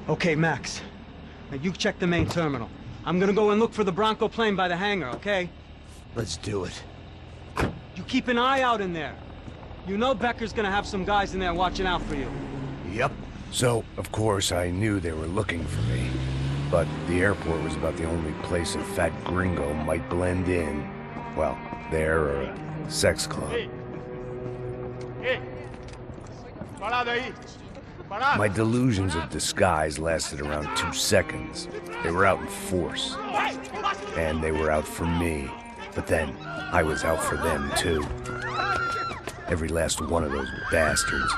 Okay, Max. Now you check the main terminal. I'm gonna go and look for the Bronco plane by the hangar, okay? Let's do it. You keep an eye out in there. You know Becker's gonna have some guys in there watching out for you. Yep. So, of course, I knew they were looking for me. But the airport was about the only place a fat gringo might blend in. Well, there or a sex club. My delusions of disguise lasted around 2 seconds. They were out in force. And they were out for me. But then, I was out for them, too. Every last one of those bastards.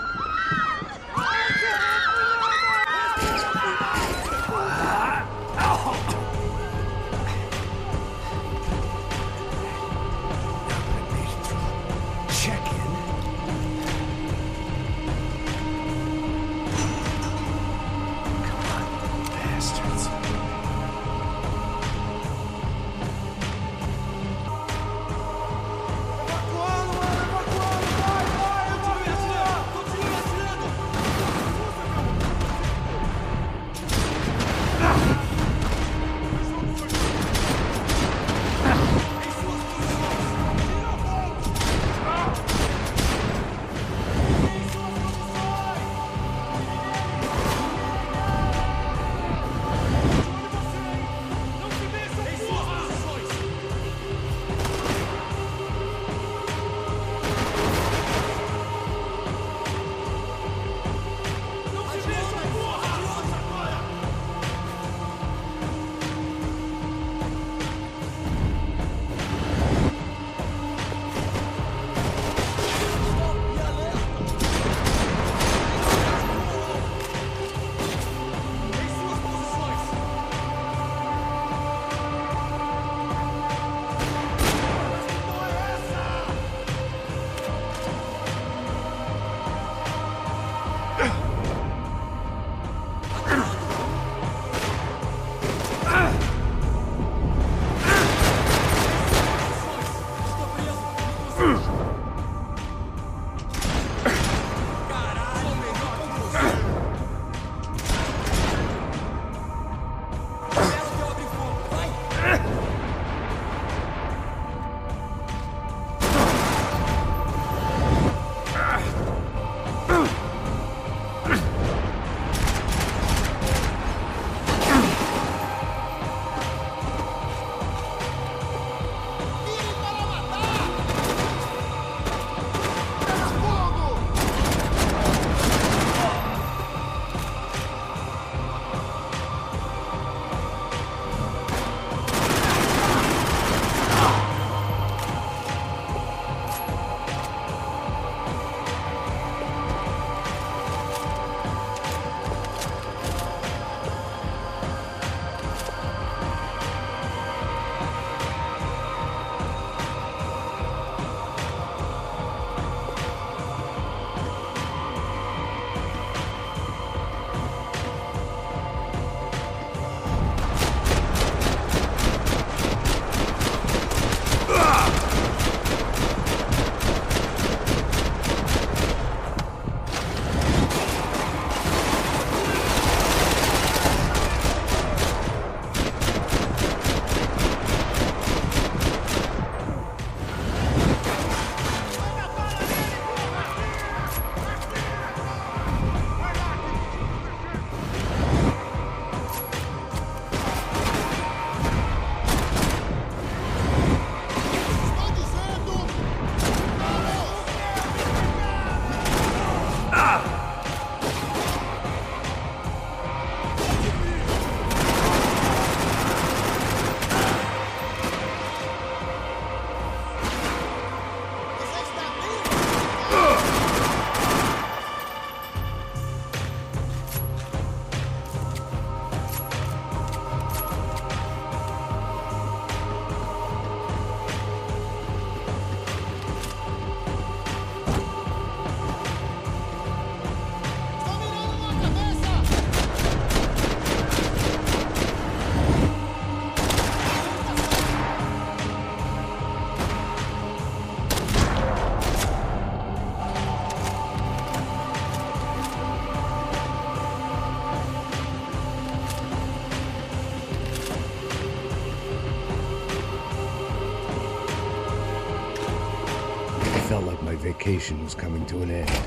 vacation was coming to an end.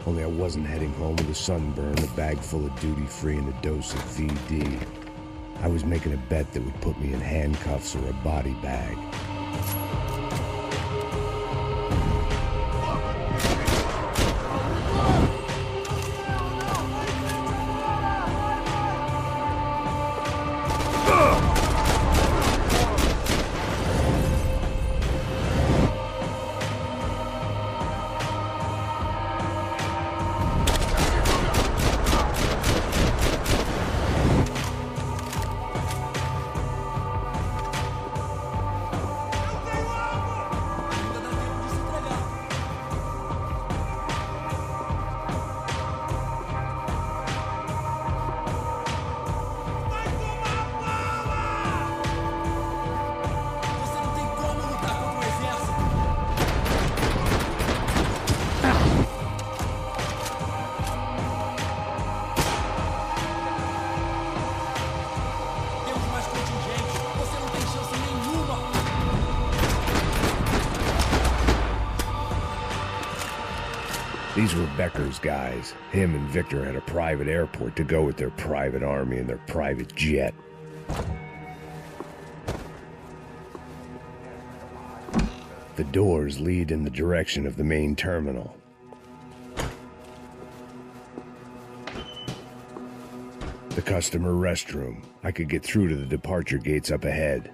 Only I wasn't heading home with a sunburn, a bag full of duty-free, and a dose of VD. I was making a bet that would put me in handcuffs or a body bag. These were Becker's guys. Him and Victor had a private airport to go with their private army and their private jet. The doors lead in the direction of the main terminal. The customer restroom. I could get through to the departure gates up ahead.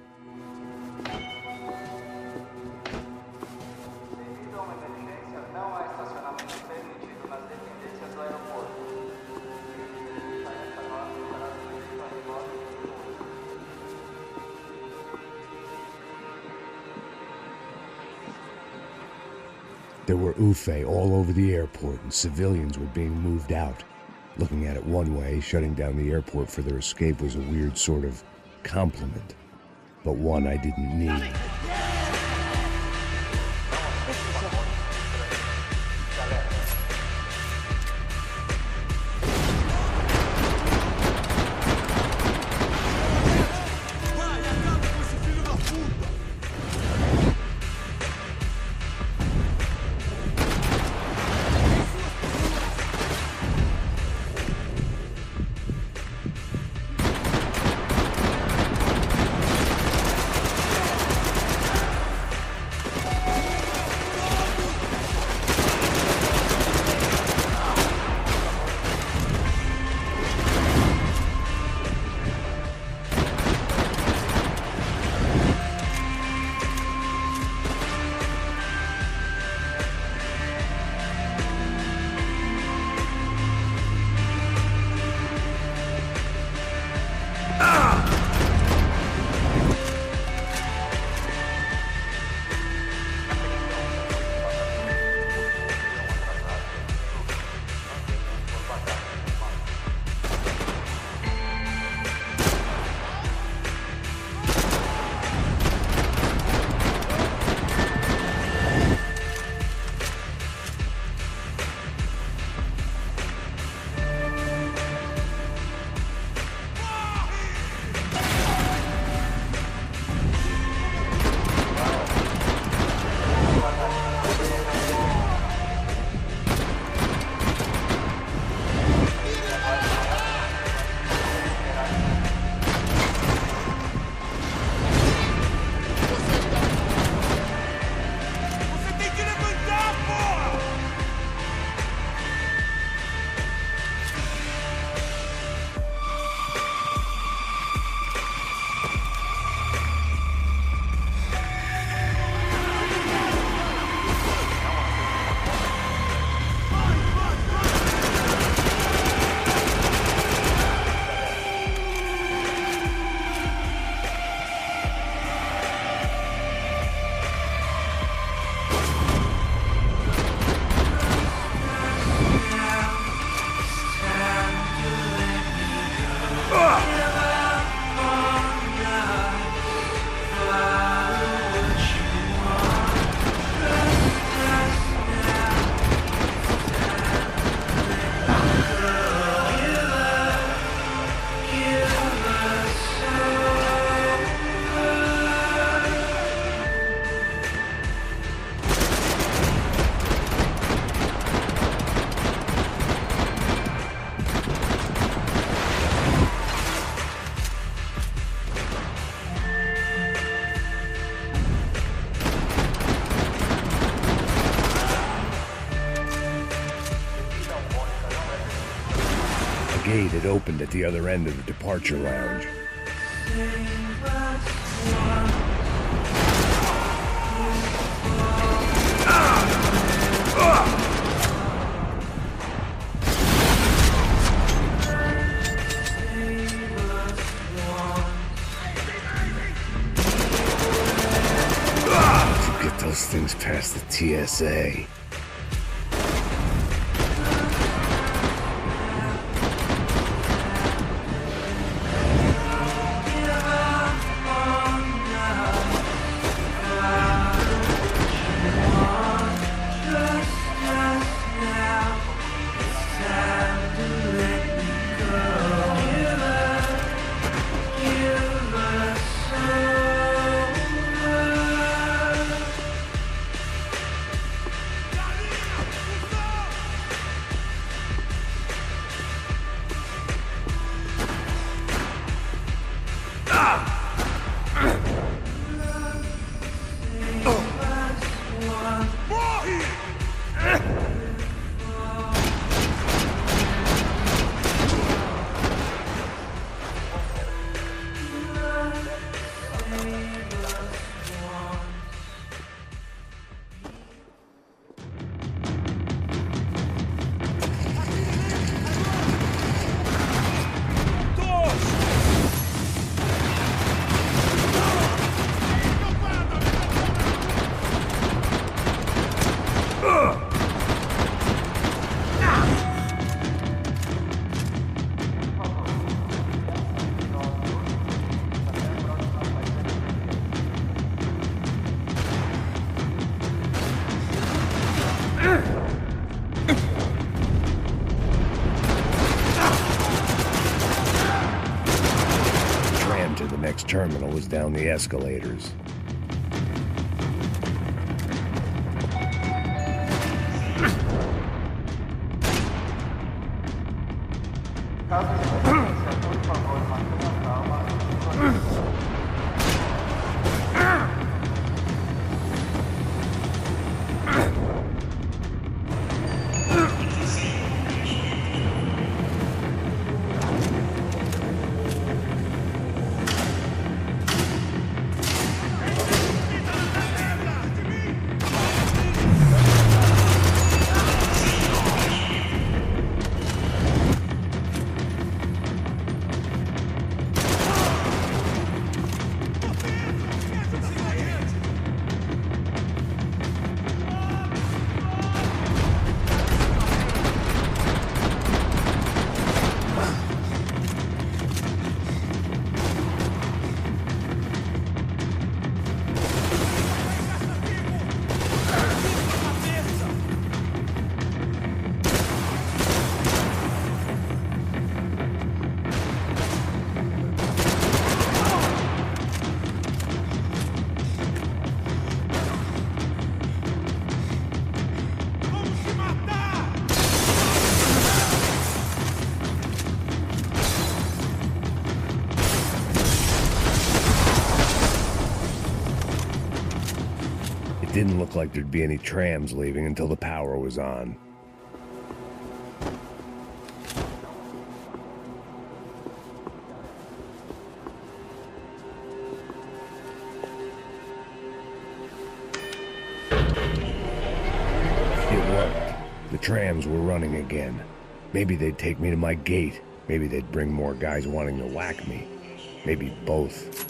There were UFE all over the airport, and civilians were being moved out. Looking at it one way, shutting down the airport for their escape was a weird sort of compliment, but one I didn't need. gate had opened at the other end of the departure lounge. To get those things past the TSA. Terminal was down the escalators. Didn't look like there'd be any trams leaving until the power was on. It worked. The trams were running again. Maybe they'd take me to my gate. Maybe they'd bring more guys wanting to whack me. Maybe both.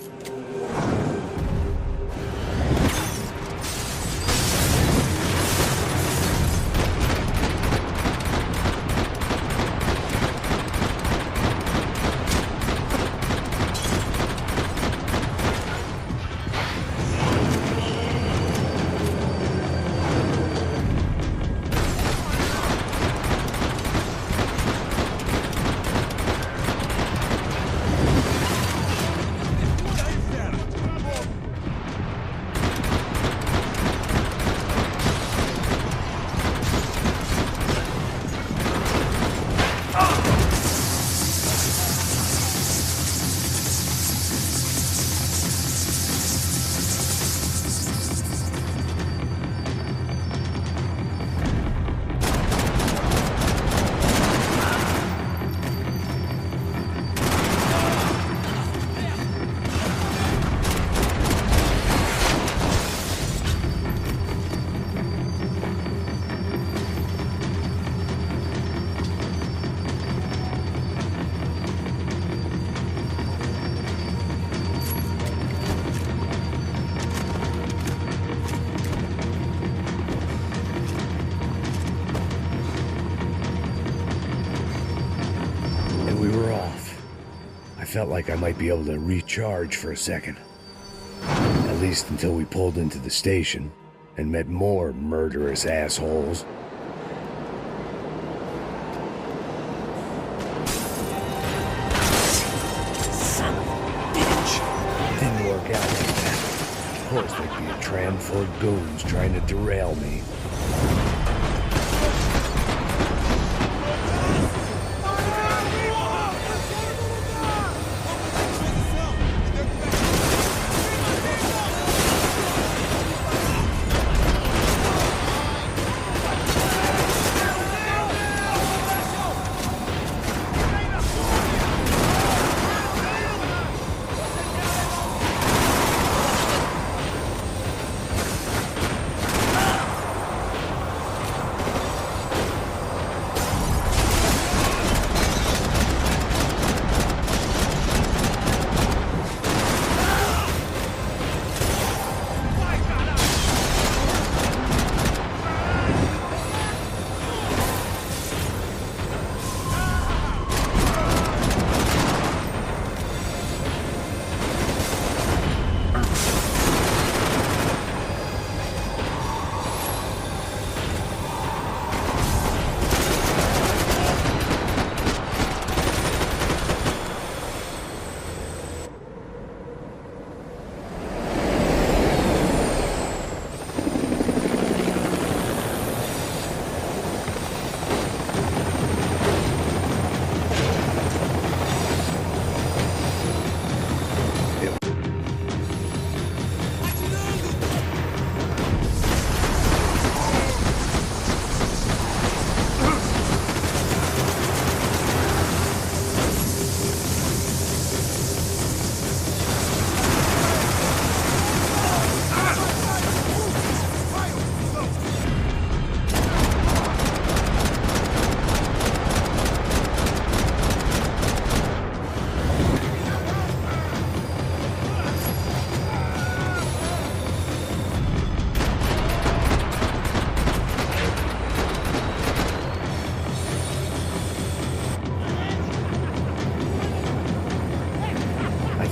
felt like I might be able to recharge for a second. At least until we pulled into the station and met more murderous assholes. Son of a bitch. Didn't work out like that. Of course there'd be a tram full of goons trying to derail me.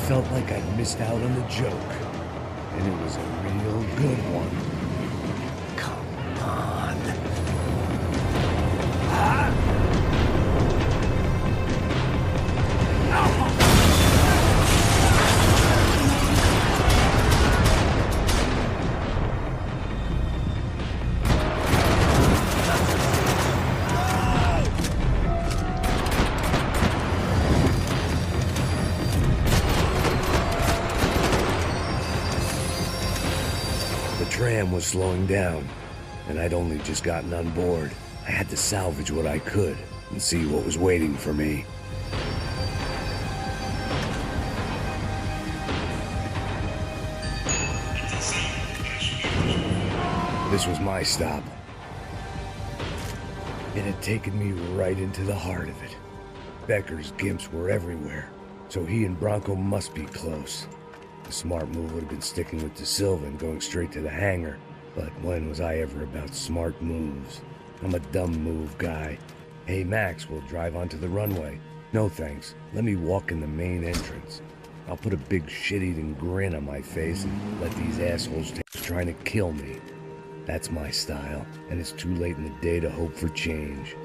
Felt like I'd missed out on a joke, and it was a real good one. Come on. The tram was slowing down, and I'd only just gotten on board. I had to salvage what I could and see what was waiting for me. This was my stop. It had taken me right into the heart of it. Becker's gimps were everywhere, so he and Bronco must be close. The smart move would have been sticking with De Silva and going straight to the hangar. But when was I ever about smart moves? I'm a dumb move guy. Hey Max, we'll drive onto the runway. No thanks, let me walk in the main entrance. I'll put a big shit-eating grin on my face and let these assholes trying to kill me. That's my style, and it's too late in the day to hope for change.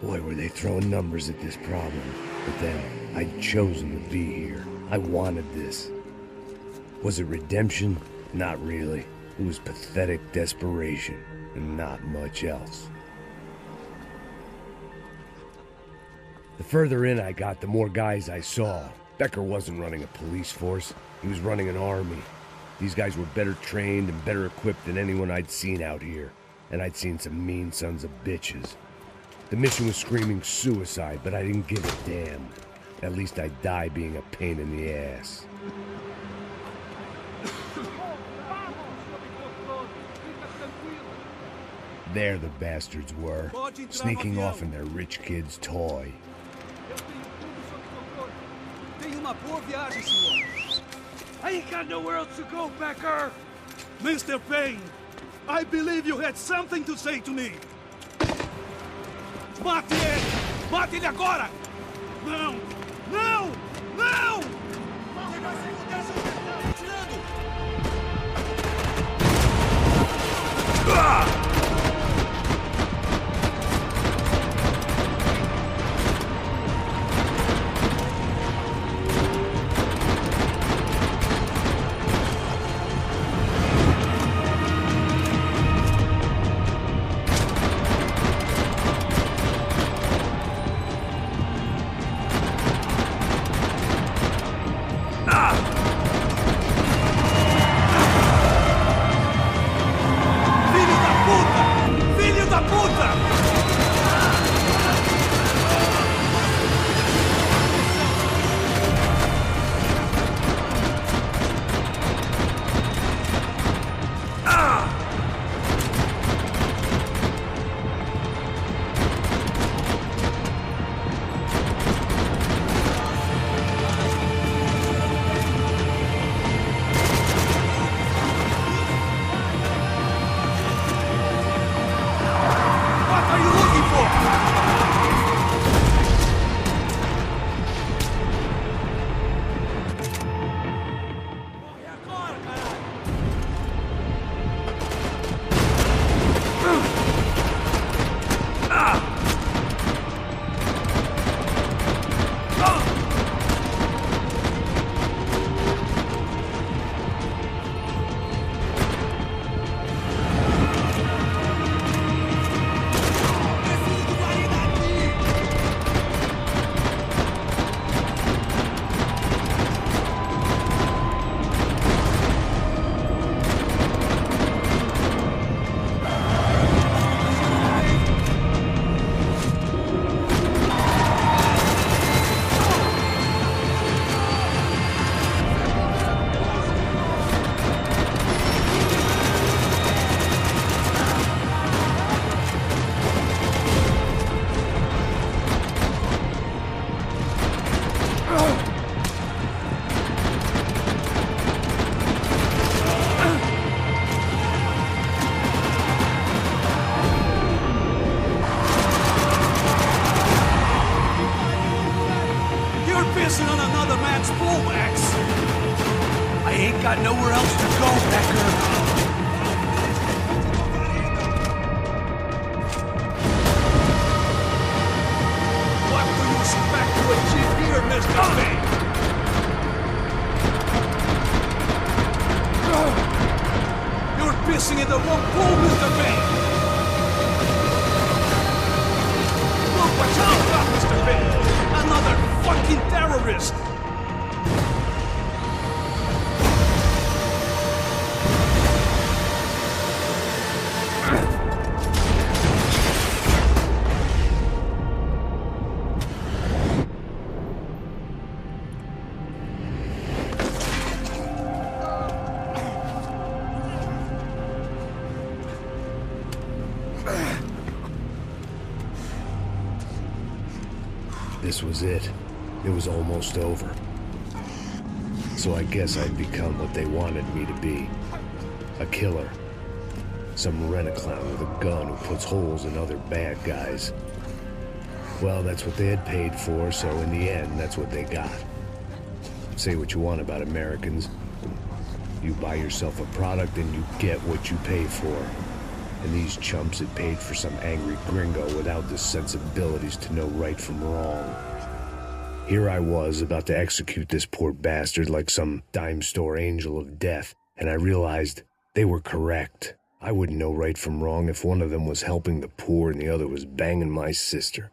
Boy, were they throwing numbers at this problem. But then, I'd chosen to be here. I wanted this. Was it redemption? Not really. It was pathetic desperation, and not much else. The further in I got, the more guys I saw. Becker wasn't running a police force. He was running an army. These guys were better trained and better equipped than anyone I'd seen out here. And I'd seen some mean sons of bitches. The mission was screaming suicide, but I didn't give a damn. At least I'd die being a pain in the ass. There the bastards were, sneaking off in their rich kid's toy. I ain't got nowhere else to go, Becker! Mr. Payne, I believe you had something to say to me. Mate ele! Mate ele agora! Não! Não! Não! Pissing on another man's bullwax. I ain't got nowhere else to go, Becker. What do you expect to achieve here, Mr. Payne? You're pissing in the wrong pool, Mr. Payne. Look what you've got, Mr. Payne. Another fucking terrorist! This was it. It was almost over. So I guess I'd become what they wanted me to be. A killer. Some rent-a-clown with a gun who puts holes in other bad guys. Well, that's what they had paid for, so in the end, that's what they got. Say what you want about Americans. You buy yourself a product and you get what you pay for. And these chumps had paid for some angry gringo without the sensibilities to know right from wrong. Here I was, about to execute this poor bastard like some dime store angel of death, and I realized they were correct. I wouldn't know right from wrong if one of them was helping the poor and the other was banging my sister.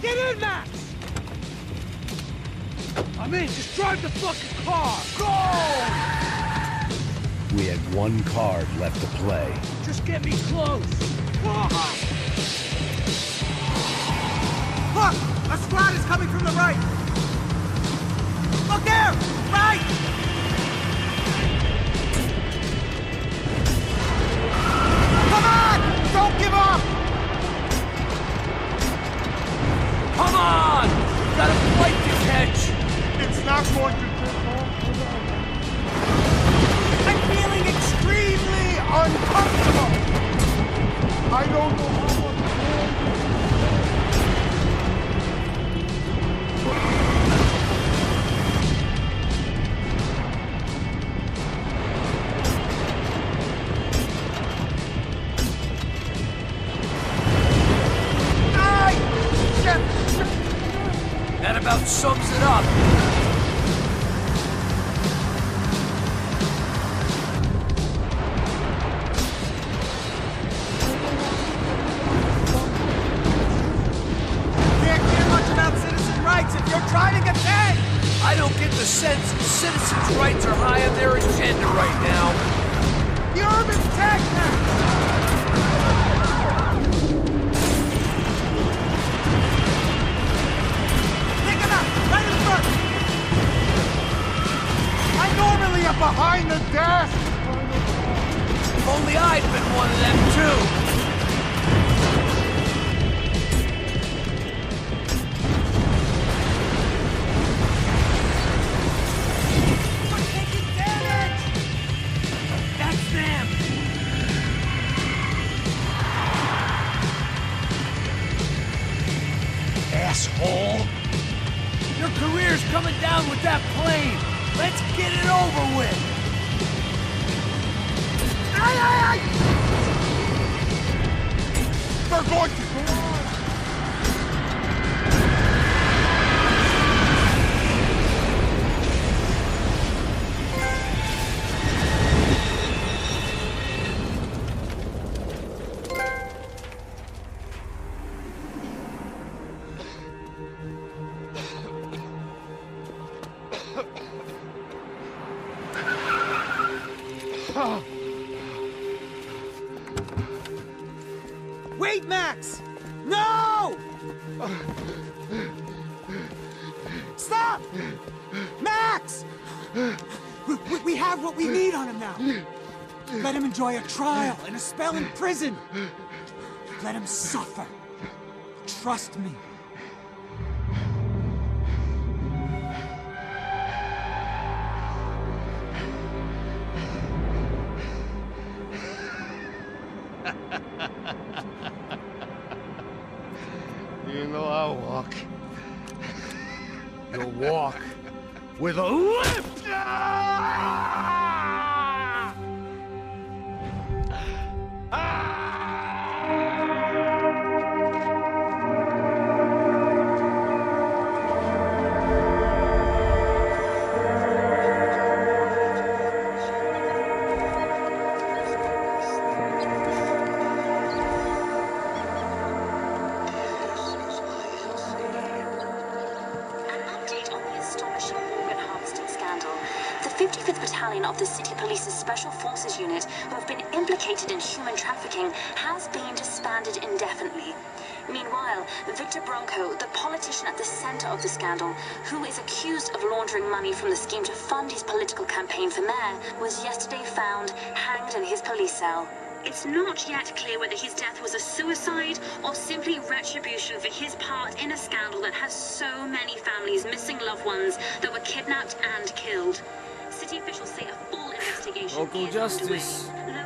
Get in, Max! I'm in, just drive the fucking car! Go! We had one card left to play. Just get me close! Look! A squad is coming from the right! Look there! Right! Come on! Don't give up! Come on! You gotta fight to catch! It's not going to take long. I'm feeling extreme see you behind the desk! If only I'd been one of them too! Asshole! Your career's coming down with that plane! Let's get it over with! They're going to go on! Wait, Max! No! Stop! Max! We have what we need on him now. Let him enjoy a trial and a spell in prison. Let him suffer. Trust me. You know I'll walk. You'll walk with a lift! The 55th Battalion of the City Police's Special Forces Unit, who have been implicated in human trafficking, has been disbanded indefinitely. Meanwhile, Victor Bronco, the politician at the center of the scandal, who is accused of laundering money from the scheme to fund his political campaign for mayor, was yesterday found hanged in his police cell. It's not yet clear whether his death was a suicide or simply retribution for his part in a scandal that has so many families missing loved ones that were kidnapped and killed. City officials say a full investigation Local is justice. underway.